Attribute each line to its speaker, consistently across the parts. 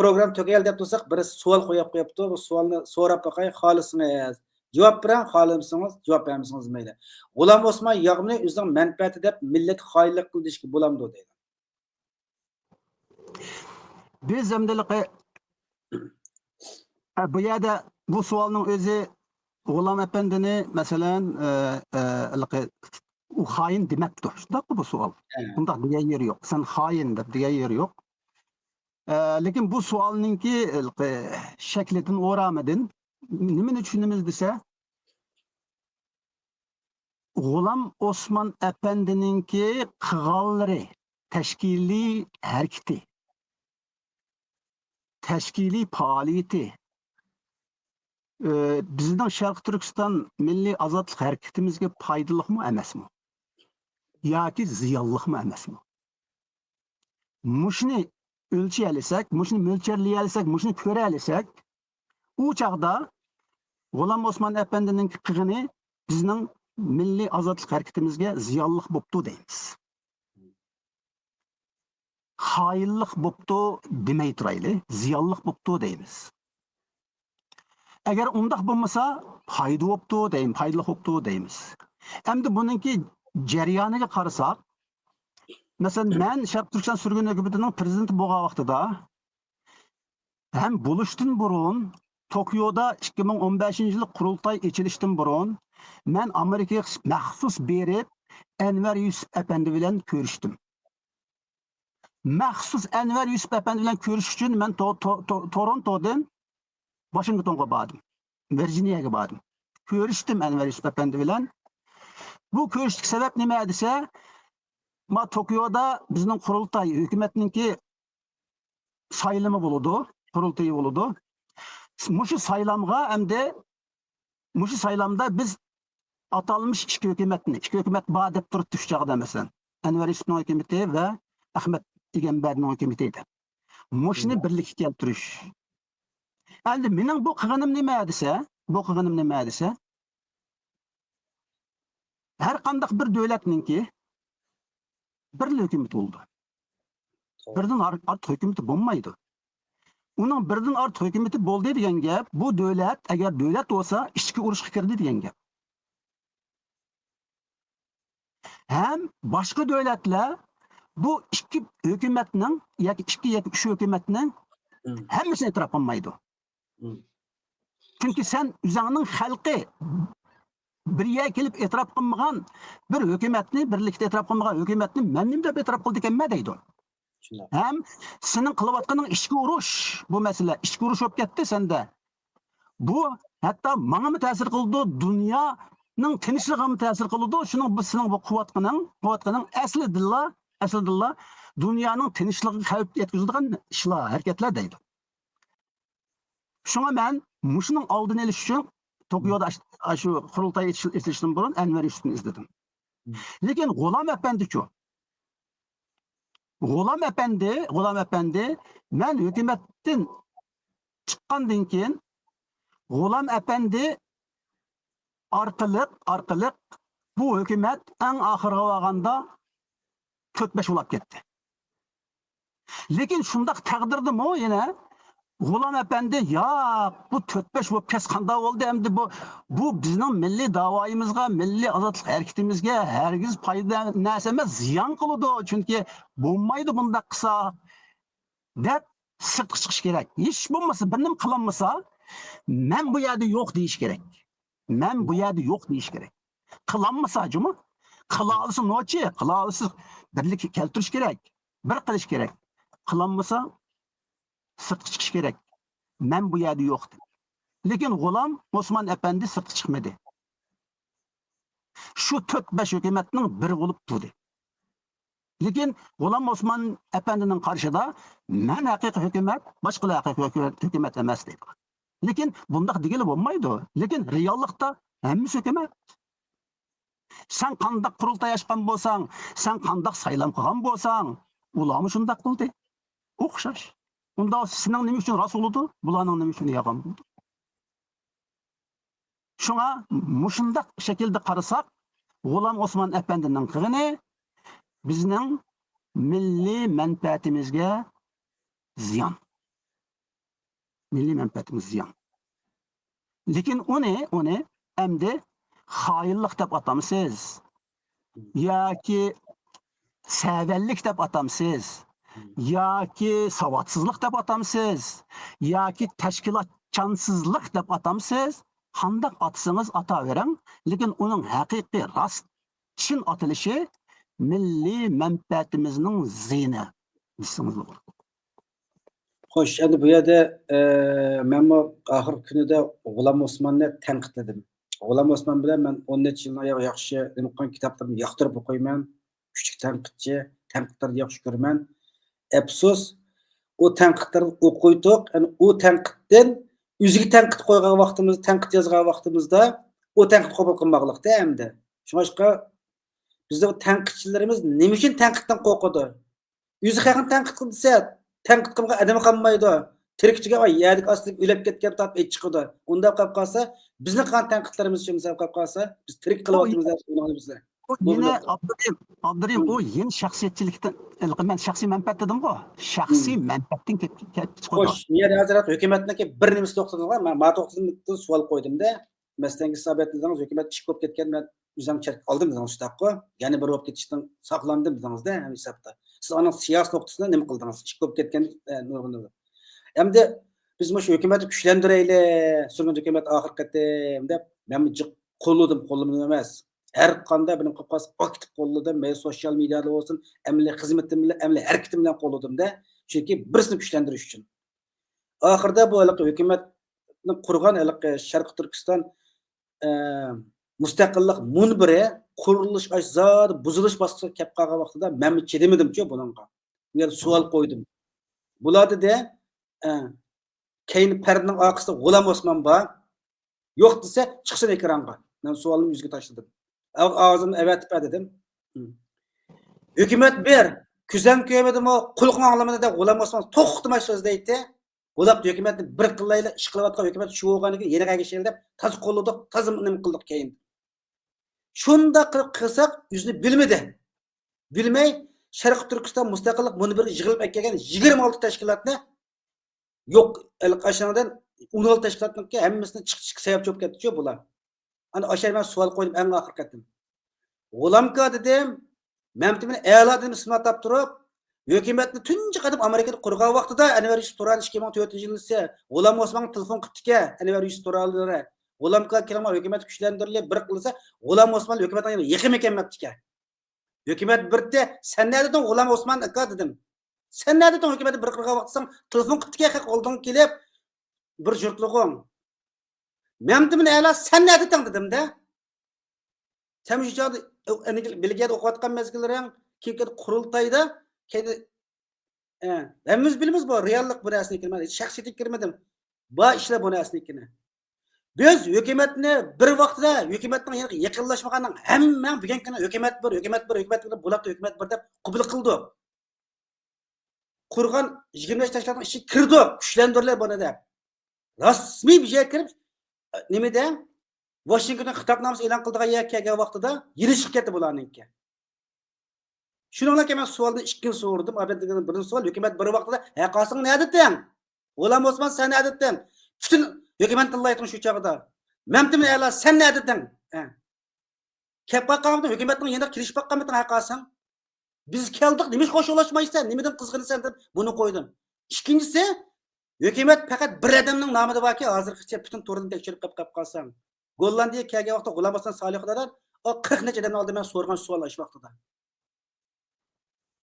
Speaker 1: program tugayal deb tursak, birisi savol qo'yapti. Bu savolni so'rab boqay, xohlasangiz javob bering, xohlamasangiz javob bermasangiz mayli. G'ulom Osmon Yag'mni o'zining manfaati deb millat xoinlik qilishga bo'lamdi deydi.
Speaker 2: Biz emdilik bu yerda bu savolning o'zi G'ulom Efendini masalan u xoin demabdi. Shundaqmi bu savol? Bundaq degan yeri yo'q. Sen xoin deb degan yeri yo'q. Lekin bu savolninki shaklidan o'ramidan nimani tushunamiz desa, G'ulom Osmon Efendininki qilganlari, tashkiliy harakati, tashkiliy faoliyati bizning Sharq Turkiston milliy ozodlik harakatimizga foydalimi emasmi? Yoki ziyonlimi emasmi? Mushni o'lchayolsak, mushni mo'lcharlayolsak, mushni ko'rayolsak, u chaqda G'ulom Osmon Efendining qilgani bizning milliy ozodlik harakatimizga ziyonli bo'pti deymiz. Xoinlik bo'pti demay turayli, ziyonli bo'pti deymiz. Agar undaq bo'lmasa, foyda bo'pti deymiz, foydali bo'pti deymiz. Endi buningki jarayoniga qarasak, masalan, men Sharq Turkiston surgun hukumatining prezidenti bo'lgan vaqtida ham bo'lishdan burun Tokioda 2015-yil qurultay ochilishdan burun men Amerikaga maxsus berib Enver Yusuf Efendi bilan ko'rishdim. Maxsus Enver Yusuf Efendi bilan ko'rish uchun men Torontodan Washingtonga bordim. Virginiyaga bordim. Ko'rishdim Enver Yusuf Efendi bilan. Bu ko'rishlik sabab nima desa, ma Tokioda bizning qurultay hukumatninki saylimi bo'ladi, qurultayi bo'ladi. Mushu saylamda biz atalmış iki hükümet bana deb turibdi shu chog'da masalan. Enver Yusufning hukumati va Ahmed Egamberning hukumati edi. Mushuni birlikka keltirish. Endi mening bu qilganim nima desa, har qanday bir davlatningki bir hukumat bo'ldi. Birdan ortiq hukumati bo'lmaydi. Uning birdan ortiq hukumati bo'ldi degan gap, bu davlat agar davlat bo'lsa, ichki urushga kirdi degan gap. Hem başka devletler bu iki hükümetinin, iki üç hükümetinin hemmisini etraf olmaydı. Çünkü sen üzerinin halkı bir yere gelip etraf olmayan bir hükümetini, birlikte etraf olmayan hükümetini mennim de etraf kıldı emme deydi. Hem senin kılıvatkanın içki uruş bu mesele, içki uruş olup gitti sende. Bu hatta bana mı tesir kıldı, dünya tinchligiga ta'sir qiladi. Shuning bizning bu quvvatqining aslida dunyoning tinchligiga xavf yetkazadigan ishlar, harakatlar deydi. Shunga men mushuning oldini olish uchun Tokioda shu qurultay etilishdan burun Enver Yusufni izladim. Lekin G'ulom Efendi men hukumatdan chiqqandan keyin G'ulom Efendi arqılıq bu hükümet en ahırga varganda 4-5 ulap ketdi. Lekin şundaq taqdirdi mo yine G'ulom Efendi ya bu 4-5 ulap kes qanda oldu endi bu bizning milliy davoyimizga, milliy ozodlik harakatimizga hergiz foyda narsa emas, ziyon qiladi. Chunki bo'lmaydi bundaq qilsa deb sirtqa chiqish kerak. Hech bo'lmasa bir nim qilinmasa, men bu yerda yo'q deyish kerak. Men bu yerda yo'q deyish kerak. Qilinmasa jumi, qila olsa nochi, qila olsa birlik keltirish kerak, bir qilish kerak. Qilinmasa sirtqa chiqish kerak. Men bu yerda yo'q. Lekin G'ulom Osmon Efendi sirtqa chiqmadi. Shu 4-5 hukumatning biri bo'lib turdi. Lekin G'ulom Osmon Efendining qarshida men haqiqiy hukumat, boshqalar haqiqiy hukumat emas deydi. Lekin bundaq degili bo'lmaydi. Lekin reallikda hammasi hukumat. Sen qandaq qurultay ochgan bo'lsang, sen qandaq saylam qilgan bo'lsang, ularmi shundaq qildi. O'xshash. Unda sening nima uchun rasuludi, bularning nima uchun yaqin bo'ldi. Shunga mushundaq shaklda qarasak, G'ulom Osmon Efendining qilgani bizning milliy manfaatimizga ziyon. milliy manfaatimiz ziyon. Lekin uni endi xoinlik deb atamsiz yoki savallik deb atamsiz yoki savodsizlik deb atamsiz yoki tashkilotchansizlik deb atamsiz. Qandaq atsangiz atavering, lekin uning haqiqiy rost chin atilishi milliy manfaatimizning ziyni desangiz bo'ladi.
Speaker 1: Xo'sh, endi bu yerda men bu oxirgi kunida G'ulom Osmonni tanqidladim. G'ulom Osmon bilan men 10 necha yildan oyoq yaxshi nima qilgan kitoblarimni yoqtirib o'qiyman. Kuchli tanqidchi, tanqidlarni yaxshi ko'raman. Afsus, u tanqidlarni o'qiydiq, yani u tanqiddan o'ziga tanqid qo'ygan vaqtimiz, tanqid yozgan vaqtimizda u tanqid qabul qilmoqlikda endi. Shunga bizda tanqidchilarimiz nima uchun tanqiddan qo'rqadi? O'zi haqini tanqid qilsa, tanqid qilgan adam qolmaydi. Tirikchiga va yerlik ostida o'lib ketgan top chiqadi. Unda qolib qolsa, bizning qilgan tanqidlarimiz uchun qolib qolsa, biz tirik qilyapmiz deb o'ylaymiz.
Speaker 2: Yine Abdurim o yeni şahsiyetçilikten, ben şahsi menfaat dedim-ku. Şahsi menfaatdan ketib
Speaker 1: Xo'sh, men hazrat hukumatniki bir nimasi to'xtatadilar. Men ma to'xtatdim savol qo'ydim-da. Masalan, hisobotlaringiz hukumat ish ko'p ketgan, men o'zim chek oldim dedingiz shtaqqa. Ya'ni bir bo'lib ketishdan saqlandim dedingiz-da, ham hisobda. Siz uning siyosiy nuqtasida nima qildingiz? Ish ko'p ketgan nurg'unda. Endi biz mana shu hukumatni kuchlantiraylik, so'ng hukumat oxir qatim deb men qo'lladim emas. Her qanday benim qopqas aktif qo'lladim, men sosyal medyada olsun, emli xizmatim bilan, emli harakatim bilan qo'lladim-da. Chunki birisini kuchlantirish uchun. Oxirda bu hukumatni qurgan Sharq Turkiston mustaqillik munbiri qurilish ajzod buzilish bosqichiga kelib qolgan vaqtida men chidamadim-ku buningga. Men savol qo'ydim. Bularda keyin Pardning orqasida G'ulom Osmon bor. Yo'q desa chiqsin ekranga. Men savolni yuzga tashladim. Ağzımı evet dedim. Hükümet bir, küzen köymedim o, kulukunu anlamadı da G'ulom Osmon to'xtamay so'zlaydi. G'ulom hükümetni bir qillayla ish qilayotgan hükümet shu bo'lganiga yana qayga deb toz qo'lladik, toz nima qildik keyin. Shunda qilsak yuzni bilmadi. Bilmay Sharq Turkiston mustaqillik munbiri yig'ilib kelgan 26 tashkilotni yo'q, qashanadan 16 tashkilotniki hammasini chiq sayab cho'p ketdi-ku bular. Ana aşağı ben sual koydum en ahir katım. G'ulomka dedim, memtimin a'lo dedim ismat tap turib, hükümetni tunji qadam Amerikada qurgan vaqtida Anvar Yusuf Turan 2004-yilda G'ulom Osmon telefon qildi-ki, Anvar Yusuf Turanlari G'ulomka kelma hükümet kuchlantirilib bir qilsa, G'ulom Osmon hükümetdan yıkım ekanmabdi-ki. Hükümet birde sen ne dedin G'ulom Osmon aka dedim. Sen ne dedin hükümeti bir qilgan vaqtsan telefon qildi-ki, qo'ldan kelib bir jurtlig'ing. Memtimin a'lo sen ne dedin dedim-da. Sen şu çağda bilgiyat okuyatkan mezgillerin ki kurultayda kendi hemimiz bilimiz bu reallik bu nesine girmedi. Şahsiyetlik girmedim. Bu işler bu nesine. Biz hükümetini bir vaxtda hükümetin yakınlaşmagandan hemen bugün günü hükümet bir bulakta hükümet bir deb qabul qildi. Qurgan 25 tashkilotning ishi kirdi. Kuchlantirlar buni deb. Rasmiy bir şey kirib nimada Washington xitobnomasi e'lon qildigan yakkaga vaqtida yilishib ketdi bularninki. Shuningdek men savolni ikkinchi so'radim. Abaddan birinchi savol hukumat bir vaqtida "Haqasing ne deding? G'ulom Osmon sen ne deding?" Bütün hukumatni aytdim shu chog'da. Memtimin a'lo sen ne deding? Kelib qolganmi hukumatning yana kelishib qolganmi haqasing? Biz keldik, nima qo'shilishmaysan, nimadan qizg'inasan deb buni qo'ydim. Ikkinchisi hukumat faqat bir odamning nomida borki, hozirgacha butun to'rini tekshirib qolib qolsam. Gollandiya kelgan vaqtda G'ulom Osmon Solihovlar o 40 necha odamning oldida men so'rgan savol ish vaqtida.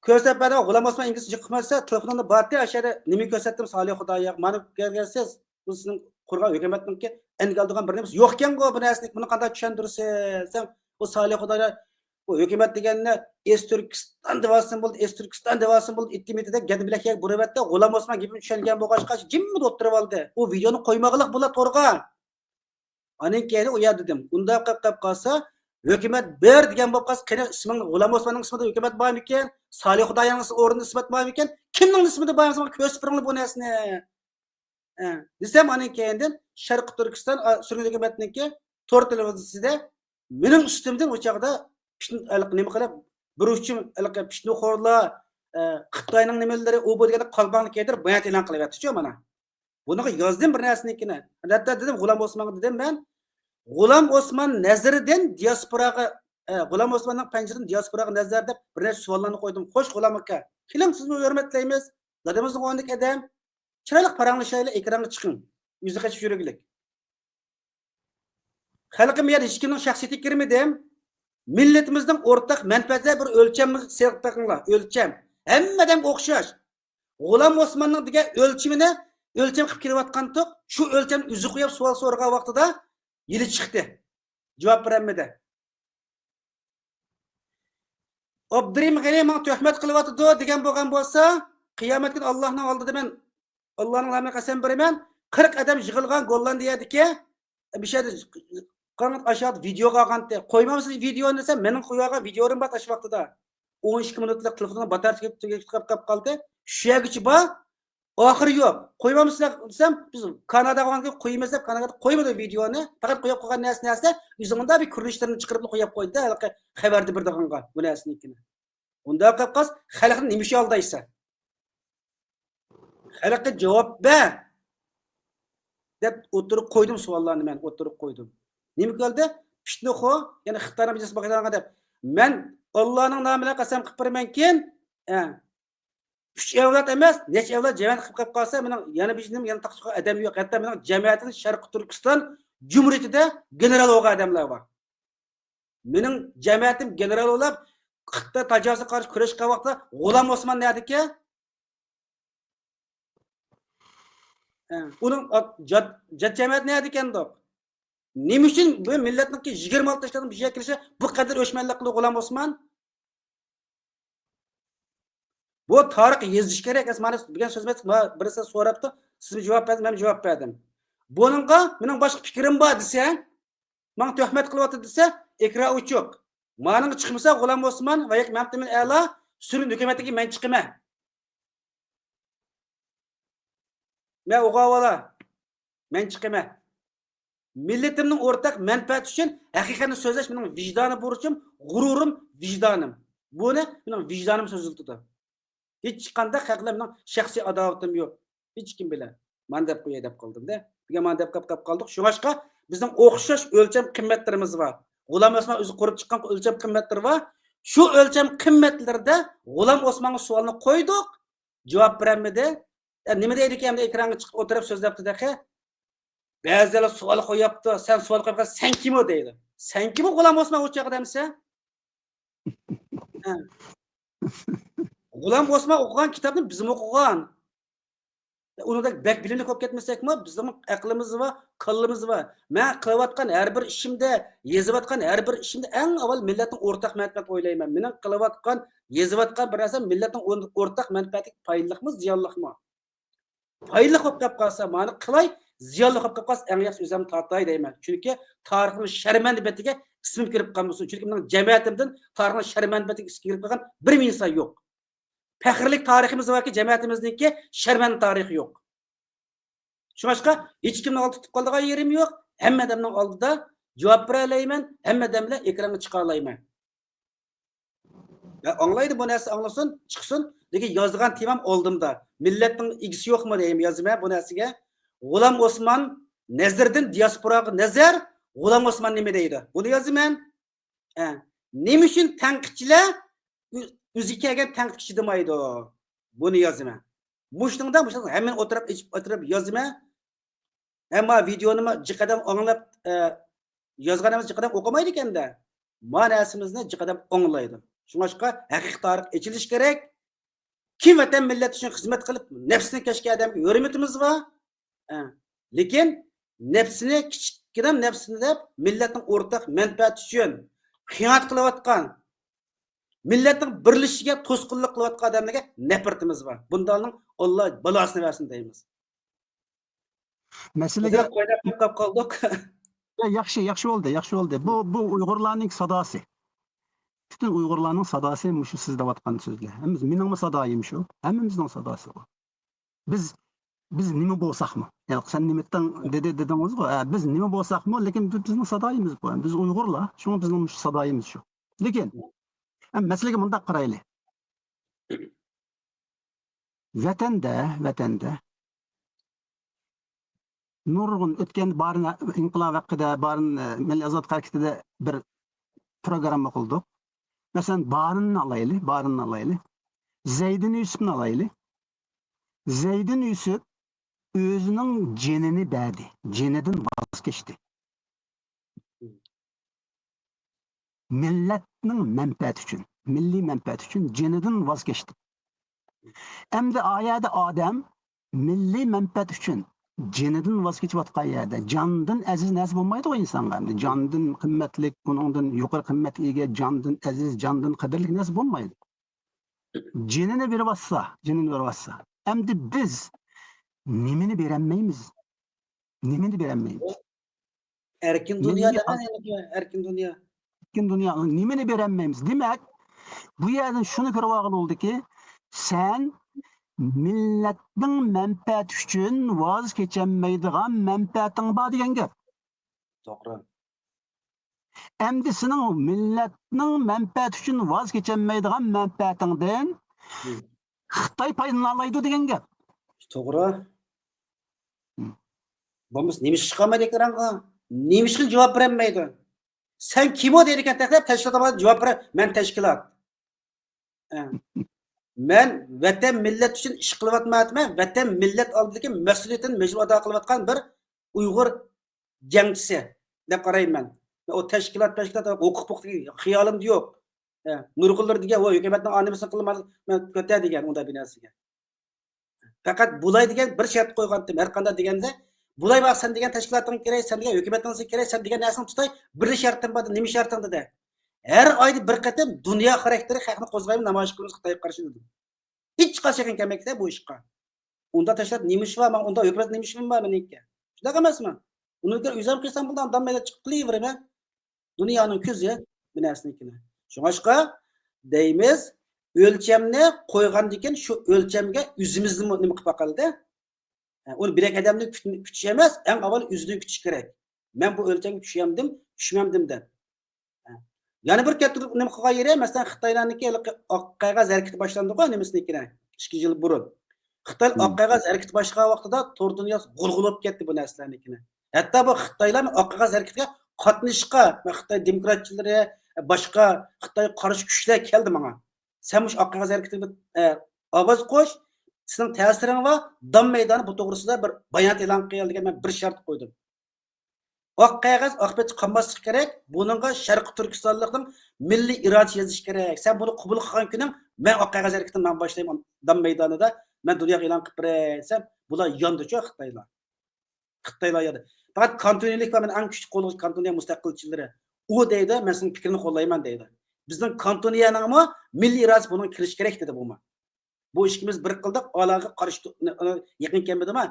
Speaker 1: Ko'rsatmada G'ulom Osmon inglizcha qilmasa, telefonda bordi, ashada nima ko'rsatdim Solihovlarga, mana kelgansiz, bu sizning qurgan hukumatningki engaldigan bir narsa yo'q ekan-ku bu narsani, buni qanday tushuntirsiz? Sen bu Solihovlar bu hukumat deganni Turkiston devasin bo'ldi, Turkiston devasin bo'ldi, ittimitida gadi bilakga buravatda G'ulom Osmon gapini tushungan bo'lg'achqa jimmi o'tirib oldi. U videoni qo'ymag'liq bo'la to'rga. Aning keyin u dedim. Unda qilib qolsa, hukumat bir degan bo'lib qolsa, qani isming G'ulom Osmonning ismida hukumat bormi ekan? Solih Xudoyingning o'rnida isbat bormi ekan? Kimning ismida bormi? Ko'rsatib bu narsani. Desam aning keyindan Sharq Turkiston surgun hukumatniki to'r televiziyasida mening ustimdan o'chaqda nima qilib bir uchun pishnuxo'rlar Xitoyning nimalari u bu deganda qalbonni keltirib bayonot e'lon qilyapti-ku mana. Bunaqa yozdim bir narsanikini. Hatta dedim G'ulom Osmonga dedim men, G'ulom Osmon nazaridan diasporaga, G'ulom Osmonning panjiridan diasporaga nazar deb bir narsa savollarni qo'ydim. Xo'sh G'ulom aka, keling sizni hurmatlaymiz. Dadamizning o'rnidagi adam. Chiroyli paranglashaylik, ekranga chiqing. Yuzi qochib yuraglik. Xalqim yer hech kimning shaxsiyatiga kirmadim. Millatimizning o'rtaq manfaatida bir o'lchamni serqib taqinglar. O'lcham. Hammadan o'xshash. G'ulom Osmonning degan o'lchimini o'lcham qilib kelayotgandiq. Shu o'lcham yuzi qo'yib savol so'ragan vaqtida yili chiqdi. Javob bermadi. Abdurim G'ani men tuhmat qilyotdi degan bo'lgan bo'lsa, qiyomat kuni Allohning oldida men Allohning nomiga qasam beraman, 40 odam yig'ilgan Gollandiyadagi bir şey qanot aşağı videoga olganda qo'ymamsiz videoni desam, mening qo'ygan videoim bor tash vaqtida 12 minutlik telefonga batar chiqib qoldi. Shu yergacha bor, oxiri yo'q. Qo'ymamsiz desam, biz Kanadaga olganda qo'yamiz deb Kanadada qo'ymadi videoni. Faqat qo'yib qo'ygan narsa yuzingda bir ko'rinishlarni chiqarib qo'yib qo'ydi. Halqa xabarda berdiganga bu narsanikini. Unda qapqas xalqni nima ish aldaysa? Xalqqa javob ber deb o'tirib qo'ydim savollarni men o'tirib qo'ydim. Nima qildi? Pishnoxo, ya'ni Xitoyning biznes bag'adan deb. Men Allohning nomiga qasam qilib beramankin, 3 avlod emas, nech avlod jamiyat qilib qolsa, mening yana biznim yana taqchiq odam yo'q. Hatto mening jamiyatning Sharqiy Turkiston Jumhuriyatida general bo'lgan odamlar bor. Mening jamiyatim general bo'lib, Xitoy tajovuzga qarshi kurashgan vaqtda G'ulom Osmon nerdiki? Uning jamiyat nerde ekan-da? Nima uchun bu millatniki 26 yoshdan bir yerga kelishi bu qadar o'chmanlik qildi G'ulom Osmon? Bu tarix yozish kerak. Mana degan so'zni birisi so'rabdi, siz javob berdingiz, men javob berdim. Buningga mening boshqa fikrim bor desa, men tuhmat qilyapti desa, ekran o'chiq. Mening chiqmasa G'ulom Osmon va yak Mahmudmin A'lo sürün hukumatiga men chiqaman. Men o'g'avola, men chiqaman. Millatimning o'rtaq manfaati uchun haqiqatni so'zlash mening vijdoni burchim, g'ururim, vijdonim. Buni mening vijdonim so'zildi. Hech qanday xalqlar mening shaxsiy adovatim yo'q. Hech kim bilan. Men deb qo'yay deb qoldim-da. Bizga men deb qolib qoldik. Shunga bizning o'xshash o'lcham qimmatlarimiz bor. G'ulom Osmon o'zi qurib chiqqan o'lcham qimmatlari bor. Shu o'lcham qimmatlarda G'ulom Osmonga savolni qo'ydik. Javob bermadi. Nima deydi ekan ekranga chiqib o'tirib so'zlabdi-da. Ba'zilar savol qo'yapti, sen savol qo'yapsan, sen kim o deydi. Sen kim G'ulom Osmon o'chog'i demsa? G'ulom Osmon o'qigan kitobni biz o'qigan. Unida bak bilimli ko'p ketmasakmi, bizning aqlimiz va qo'llimiz va men qilayotgan har bir ishimda, yozayotgan har bir ishimda eng avval millatning o'rtaq manfaatini o'ylayman. Mening qilayotgan, yozayotgan bir narsa millatning o'rtaq manfaatiga foydaliqmi, ziyonliqmi? Foydali bo'lib qolsa, meni qilay, ziyonli bo'lib qolsa, eng yaxshi o'zim tortay deyman. Chunki tarixning sharmandabatiga ismim kirib qolmasin. Chunki mening jamiyatimdan tarixning sharmandabatiga ism kirib qolgan bir inson yo'q. Faxrlik tariximiz varki jamiyatimizniki sharmand tarixi yo'q. Shunga hech kimning oldida tutib qoladigan yerim yo'q. Hamma odamning oldida javob bera olmayman, hamma odam bilan ekranga chiqa olmayman. Ya anglaydi bu narsa anglasin, chiqsin. Lekin yozgan temam oldimda. Millatning igisi yo'qmi deyim yozma bu narsaga. G'ulom Osmon nazardan diasporaga nazar, G'ulom Osmon nima deydi? Buni yozaman. Nima uchun tanqidchilar o'ziga kelgan tanqidchi demaydi? Buni yozaman. Mushtingda hamma o'tirib yozaman. Ammo videoni jiqadan anglab yozganimiz jiqadan o'qimaydi ekanda. Ma'nosimizni jiqadan anglaydi. Shunga haqiqiy tarix echilish kerak. Kim vatan millat uchun xizmat qilib, nafsini kashga adam hurmatimiz bor. Lekin nafsini kichkina nafsini deb millatning o'rtaq manfaati uchun xiyonat qilayotgan, millatning birlashishiga to'sqinlik qilayotgan odamlarga nafratimiz bor. Bundanning Alloh balosini bersin deymiz.
Speaker 2: Masalaga
Speaker 1: qo'yib qoldik.
Speaker 2: Yaxshi bo'ldi. Bu Uyg'urlarning sadosi. Bütün Uyg'urlarning sadosi shu siz deyotgan so'zlar. Mening sadoyim shu. Hammamizning sadosi bu. Biz nima bo'lsaqmi? Yani sen nimetdan dedingiz-ku, biz nima bo'lsaqmi, lekin bizning sadoyimiz bu. Biz Uyg'urlar, shunga bizning sadoyimiz shu. Lekin masalaga bunday qaraylik. Vatanda nurg'un o'tgan barin inqilob haqida, barin Milliy ozodlik harakatida bir programma qildik. Masalan, barinni alaylik. Zeydin Yusuf'ni alaylik. Zeydin Yusuf özünün cenini berdi. Cenidan voz kechdi. Millatning manfaati uchun, milliy manfaati uchun cenidan voz kechdi. Endi oyada odam milliy manfaat uchun cenidan voz kechayotgan yerda jondan aziz narsa bo'lmaydi o insonga. Endi jondan qimmatlik, buningdan yuqori qimmatga ega, jondan aziz, jondan qadrli narsa bo'lmaydi. Cenini beribotsa. Endi biz nimani berolmaymiz?
Speaker 1: Erkin dünya demen erkin dünya.
Speaker 2: Erkin dünya nimani berolmaymiz? Demak, bu yerdan shuni ko'rib olgan bo'ldiki, sen millatning manfaati uchun voz kecholmaydigan manfaating bor degan gap.
Speaker 1: To'g'ri.
Speaker 2: Endi sening millatning manfaati uchun voz kecholmaydigan manfaatingdan Xitoy foydalanmaydi degan gap.
Speaker 1: To'g'ri. Bo'lmasa nima ish qilmaydi ekranga? Nima ish javob bermaydi? Sen kim o deydigan taqdirda tashkilotga javob ber, men tashkilot. Men vatan millat uchun ish qilyapman, vatan millat oldidagi mas'uliyatini majbur ado qilayotgan bir Uyg'ur jangchisi deb qarayman. O tashkilot huquq xiyolim yo'q. Nurg'ullar degan o hukumatning animasini qilmadi, men ko'ta degan unda binasiga. Faqat bulay degan bir shart qo'ygandim. Har qanday deganda bulay bak sen degan tashkilotning kerak, sen degan hukumatning kerak, sen degan narsani tutay. Bir shartim bor, nima sharting dedi. Her ayda bir qatam dunyo xarakteri xalqni qo'zg'ayib namoyish qilamiz Xitoyga qarshi dedim. Hech qachon kelmakda bu ishga. Unda tashlab nima ish bor, men unda hukumat nima ishim bor meniki. Shunaqa emasmi? Uni o'zim qilsam bundan odamlar chiqib qilaveraman. Dunyoning ko'zi bu narsanikini. Shunga deymiz, o'lchamni qo'ygandan keyin shu o'lchamga o'zimizni nima qilib boqaldi. Uni bir odamni kutish emas, eng avval o'zini kutish kerak. Men bu o'lchamga tushmamdim deb. Yana bir katta nima qilgan yeri, masalan, Xitoylarniki oq qog'oz harakati boshlandi-ku, nimasinikidan 2 yil burun. Xitoy oq qog'oz harakati boshlagan vaqtida to'r dunyosi g'ulg'ulab ketdi bu narsalarnikini. Hatto bu Xitoylarning oq qog'oz harakatiga qatnashishga Xitoy demokratchilari, boshqa Xitoy qarshi kuchlar keldi menga. Sen bu oq qog'oz harakatiga ovoz qo'sh, sening ta'siring va dam maydoni bu to'g'risida bir bayonot e'lon qilgan men bir shart qo'ydim. Oq qog'oz oqbet qolmaslik kerak. Buningga Sharq Turkistonlikning milliy irodasi yozish kerak. Sen buni qabul qilgan kuning men oq qog'oz harakatini men boshlayman dam maydonida. Men dunyoga e'lon qilib beraysam, bular yondichu Xitoylar. Xitoylar yo'di. Faqat kontinentlik va men eng kuchli qo'llovchi kontinent mustaqilchilari u deydi, men sening fikrini qo'llayman deydi. Bizning kontinentning milliy irodasi bunga kirish kerak dedi bu. Bu ishimiz bir qildik, olaga qarshi yaqin kelmadimi?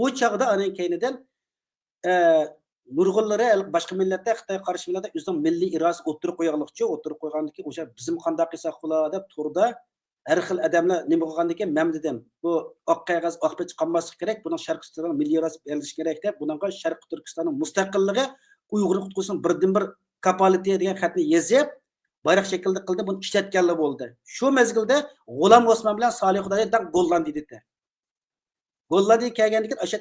Speaker 1: U chog'da aning keynidan nurg'unlari boshqa millatlar Xitoy qarshi millatlar o'zining milliy irodasi o'tirib qo'yganlikchi, o'tirib qo'ygandan keyin o'sha bizim qanday qilsak bo'lar deb turda har xil odamlar nima qilgandan keyin men dedim, bu oq qog'oz oqbet qolmaslik kerak, buning Sharq Turkistonning milliy irodasi berilish kerak deb, buningga Sharq Turkistonning mustaqilligi, Uyg'ur qutqusining birdan-bir kapolati degan xatni yozib, bayroq shaklida qildi, buni ishlatganlar bo'ldi. Shu mezgilda G'ulom Osmon bilan Solih Xudoyevdan Gollandi dedi. Gollandi kelgandan keyin o'sha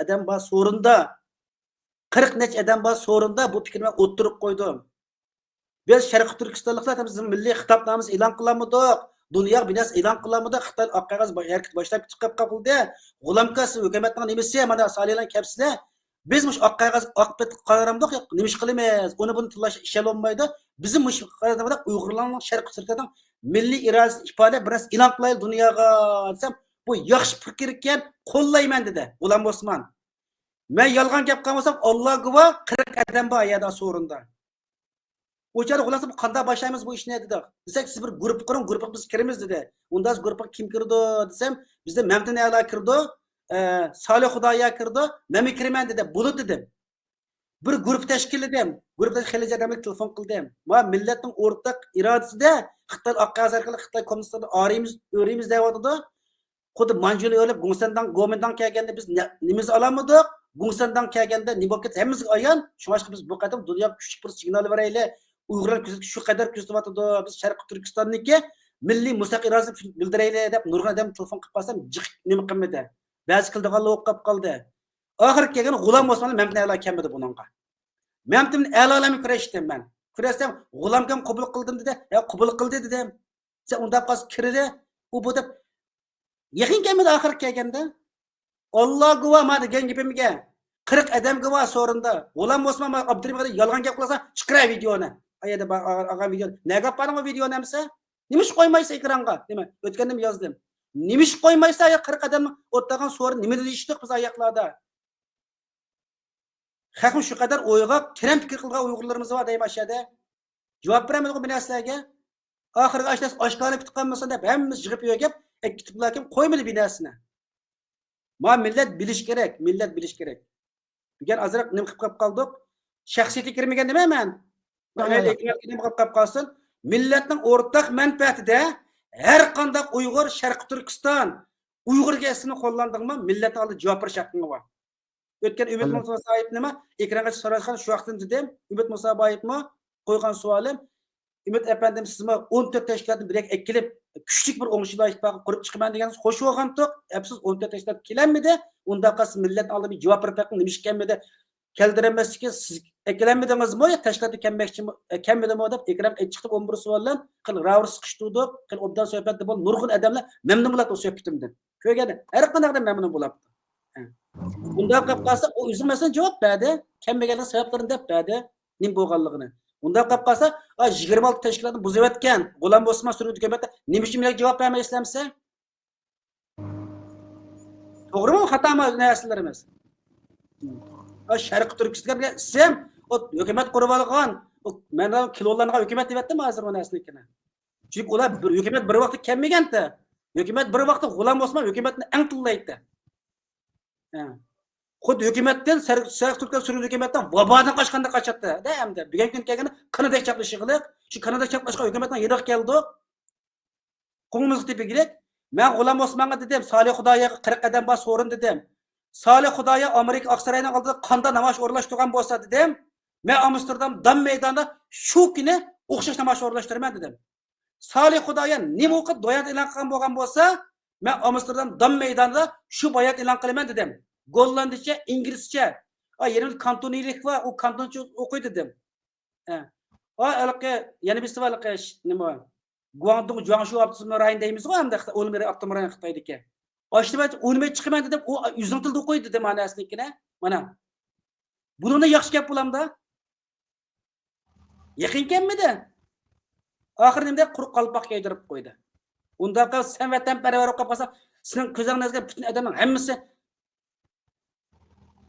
Speaker 1: odam bor so'rinda 40 nech adam bor so'rinda bu fikrni o'ttirib qo'ydim. Biz Sharq Turkistonliklar bizim milliy xitobnomamizni e'lon qilamidik. Dunyo binas e'lon qilamidik. Xitoy oq qog'oz harakati boshlab chiqib qoldi. G'ulomkasi hukumatning nimasi mana Solihlar kapsizlar. Biz mush oq qog'oz oqbet qaramdiq, nima ish qilamiz? Uni buni tillash ish olmaydi. Bizim mush qaramda Uyg'urlarning Sharq Turkistonning milliy irodasini ifoda biras e'lon qilaylik dunyoga desam, bu yaxshi fikr ekan, qo'llayman dedi G'ulom Osmon. Men yolg'on gap qilmasam, Alloh guvoh 40 odam bor ayada so'rinda. O'char xulosda bu qanday boshlaymiz bu ishni dedi. Desak siz bir guruh quring, guruhga biz kiramiz dedi. Unda guruhga kim kirdi desam, bizda Mamdun A'lo kirdi, Solih Xudoya kirdi, men kiraman dedi. Bo'ldi dedim. Bir guruh tashkil edim. Guruhda xilija odamlar telefon qildim. Va millatning o'rtaq irodasida Xitoy oq qog'oz orqali Xitoy kommunistlarni o'rimiz deyotdi. Xuddi Manjuli o'lib Gomendan kelganda biz nimizni olamidik? Gungsandan kelganda nima bo'lib ketdi? Hammamizga ayon. Shunga biz bu qadam dunyoga kuchli bir signal beraylik. Uyg'urlar shu qadar kuzatyapti. Biz Sharq Turkistonniki milliy mustaqil irodasini bildiraylik deb nurg'un odam telefon qilib qolsam, nima qilmadi. Ba'zi qildiganlar o'qib qoldi. Ahir kelgan G'ulom Osmonov memnun a'lo kelmadi buningga. Memnun a'lolarni kurashdim men. Kurashdim, G'ulomga qabul qildim dedi. Qabul qildi dedim. Sen unda qas kirdi. U bu deb yaqin kelmadi ahir kelganda. Allah guvoh ma degan gapimga. 40 adam guvoh so'rinda. G'ulom Osmonov Abdurahmonga yolg'on gap qilsa, chiqira videoni. Ayada aga video. Nega paring videoni amsa? Nimish qo'ymaysa ekranga? Nima? O'tgandim yozdim. Nimish qo'ymaysa 40 adam o'tgan so'rin nima deyishdik biz oyoqlarda? Xalqim shu qadar o'yg'oq, teran fikr qilgan Uyg'urlarimiz bor deyman aşağıda. Javob beramiz bu narsaga. Oxirgi ashlas oshkorlanib tutqanmasa deb hammamiz yig'ib yo'gab, ikkitiblarkim qo'ymadi binasini. Ma millat bilish kerak, millat bilish kerak. Degan azroq nim qilib qoldik. Shaxsiyatga kirmagan nima men? Nim qilib qolsin. Millatning o'rtaq manfaatida har qanday Uyg'ur, Sharq Turkiston, Uyg'urga ismini qo'llandingmi, millat oldi javob berish haqqing bor. O'tgan Ümit Musaboyev nima? Ekranga so'rashgan shu vaqtda dedim. Ümit Musaboyevmi qo'ygan savolim. Ümit efendim sizmi 14 tashkilotni birga ekilib, kuchlik bir o'ng'ishlar ittifoqi qurib chiqaman deganingiz qo'shib olgandik. Siz 14 tashkilot kelanmidi? Unda qas millat oldi bir javob berib nima ish kelmadi? Keldirmaslikka siz ekilenmedingizmi yo tashkilotga kelmedimi deb ekran chiqib 11 savollar qil ravr siqishtirdik. Qil obdan suhbatda bo'l nurg'un odamlar memnun bo'ladi o suhbatimdan. Ko'rganda har qanday memnun bo'ladi. Bunda qilib qolsa u o'zi masalan javob berdi. Kelmagan sabablarini deb berdi. Nim bo'lganligini. Bunda qilib qolsa 26 tashkilotni buzib o'tgan G'ulom Osmon sürüdü hukumatda nima uchun menga javob bermaysizlarmisa? To'g'rimi? Xatomi narsalarimiz? Sharq Turkistonga ism o hukumat qurib olgan, mana kilolarga hukumat deyaptimi hozir bu narsanikini. Chunki ular hukumat bir vaqt kelmaganda, hukumat bir vaqt G'ulom Osmon hukumatni eng tillaydi. Xuddi hukumatdan Sharq Turkiston sürüdü hukumatdan vabodan qochganda qochadi. Da hamda bugun kun kelganda Kanada chaplashi qiliq, shu Kanada chaplashga hukumatdan yiroq keldi. Qo'ngimiz tepiga men G'ulom Osmonga dedim, Solih Xudoyaga 40 qadam bos o'rin dedim. Solih Xudoya Amerika Oqsaroyning oldida qanday namoyish o'rlashtirgan bo'lsa dedim. Men Amsterdam Dam maydonida shu kuni o'xshash namoyish o'rlashtiraman dedim. Solih Xudoya nima o'qib doyat e'lon qilgan bo'lgan bo'lsa, men Amsterdam Dam maydonida shu bayat e'lon qilaman dedim. Gollandicha, inglizcha. Yana kantoniylik va u kantoncha o'qiy dedim. Yana bir savol nima? Guangdong Jiangsu avtonom rayoni deymiz-ku, hamda o'lmir avtonom rayon Xitoydagi. Oshtibat o'lmay chiqaman dedim, u yuzning tilda o'qiydi dedim manasinikini. Mana. Buni yaxshi gap bo'lamda. Yaqin kelmadi. Oxirinda quruq qalpoq kiydirib qo'ydi. Unda qal sen vatan parvar o'qib qolsa, sizning ko'zingizga butun odamning hammasi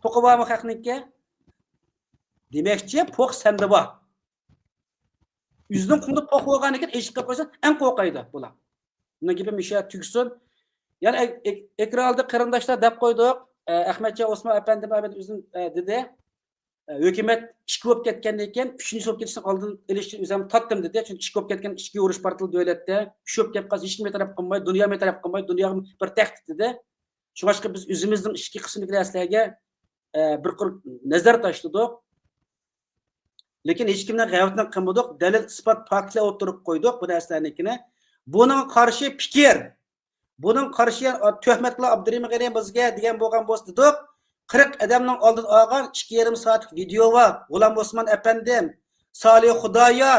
Speaker 1: to'qibami haqniki? Demakchi, po'q senda bor. Yüzden kumda poq bo'lgan ekan, eshik qilib qo'ysa, eng qo'rqaydi bular. Bundan gapim isha tugsin. Yani ekranda qarindoshlar deb qo'ydik. Ahmadjon Osmon efendim o'zim dedi. Hukumat ish ko'p ketgandan keyin 3-chi bo'lib ketishdan oldin elishni o'zim tatdim dedi. Chunki ish ko'p ketgan ishga urush portal davlatda tushib kelib qolsa, hech kim taraf qilmay, dunyo taraf qilmay, dunyoga bir tahdid dedi. Shunga biz o'zimizning ishki qismidagi narsalarga bir nazar tashladik. Lekin hech kimdan g'ayratdan qilmadik, dalil isbot faktlar o'tirib qo'ydik bu narsalarnikini. Buning qarshi fikr, buning qarshi tuhmat qilib Abdurahimov bizga degan bo'lgan bo'lsa dedik. 40 odamning oldida olgan 2,5 soatlik video bor. G'ulom Osmon efendim, Solih Xudoya,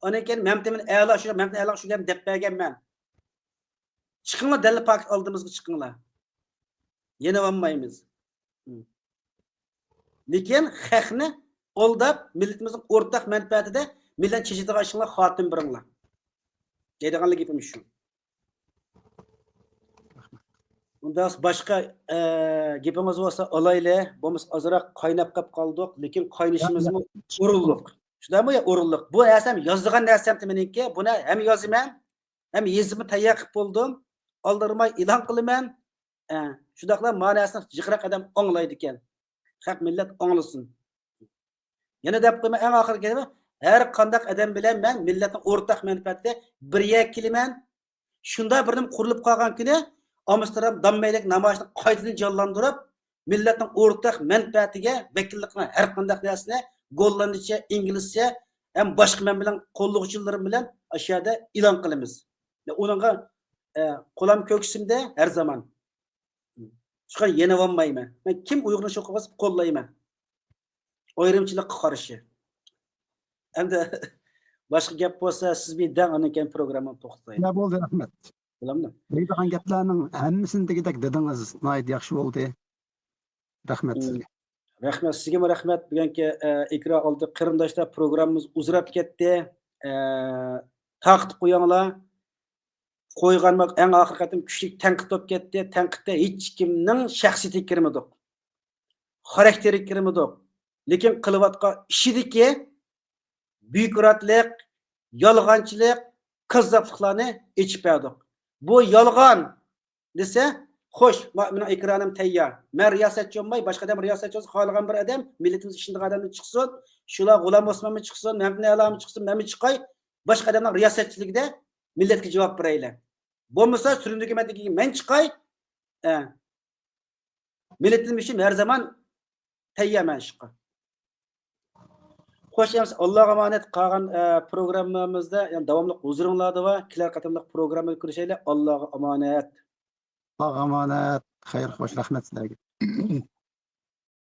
Speaker 1: ondan keyin Mamtamin a'lo shu Mamtamin a'lo shu deb berganman. Chiqinglar dalil fakt oldimizga chiqinglar. Yana olmaymiz. Lekin xalqni oldab millatimizning o'rtaq manfaatida millat chechitiga ashinglar xotim biringlar. Deydiganlik gapim shu. Unda boshqa gapimiz bo'lsa olayli, bo'lmasa ozroq qaynab qoldik, lekin qaynishimizmi o'rinliq. Shundaymi ya o'rinliq. Bu narsam yozdigan narsam meniki, buni ham yozaman, ham yezimni tayyor qilib bo'ldim. Oldirmay e'lon qilaman. Shundaqlar ma'nosini jiqroq odam anglaydi ekan. Xalq millat anglasin. Yana deb qo'yma eng oxirgi gapim, har qanday odam bilan men millatning o'rtaq manfaatida birga kelaman. Shunda birnim qurilib qolgan kuni Amsterdam dammaylik namoyishni qaytadan jonlantirib, millatning o'rtaq manfaatiga vakillikni har qanday narsani gollandicha, inglizcha ham boshqa men bilan qo'llovchilarim bilan ashyoda e'lon qilamiz. Uningga qo'lam ko'ksimda har zaman. Şuqa yenib olmayman. Men kim Uyg'urni shu qilsa qo'llayman. Ayrimchilikqa qarshi. Endi boshqa gap bo'lsa, siz bir dang ana keyin programmani to'xtataylik.
Speaker 2: Ne oldu rahmet.
Speaker 1: Bilammi?
Speaker 2: Deydigan gaplarning hammasini degidek dedingiz. Nihoyat yaxshi bo'ldi. Rahmet sizga.
Speaker 1: Rahmat, sizga rahmat. Bugungi ekran oldi qarindoshlar programmamiz uzrab ketdi. Taqib qo'yinglar. Qo'ygan eng oxirgi qatim kuchli tanqid bo'lib ketdi. Tanqidda hech kimning shaxsiyati kirmadi. Xarakteri kirmadi. Lekin qilayotgan ishidagi buyukratlik, yolg'onchilik, kazzobliklarni ichib berdik. Bu yolg'on desa, xo'sh, mening ekranim tayyor. Men riyosatchi olmay, boshqa odam riyosatchi olsa, xohlagan bir odam, millatimiz ishindagi odamni chiqsin, shular G'ulom Osmonmi chiqsin, Mehmet Alammi chiqsin, men chiqay, boshqa odamning riyosatchiligida millatga javob beraylar. Bo'lmasa, surundiga men chiqay, millatimiz uchun har zaman tayyorman chiqqa. Xo'sh, Allohga omonat qolgan programmamizda, ya'ni davomli huzuringlarda va kelar qatorliq programma ko'rishaylik. Allohga omonat.
Speaker 2: Allah'a emanet. Hayır, hoş rahmet sizlerge.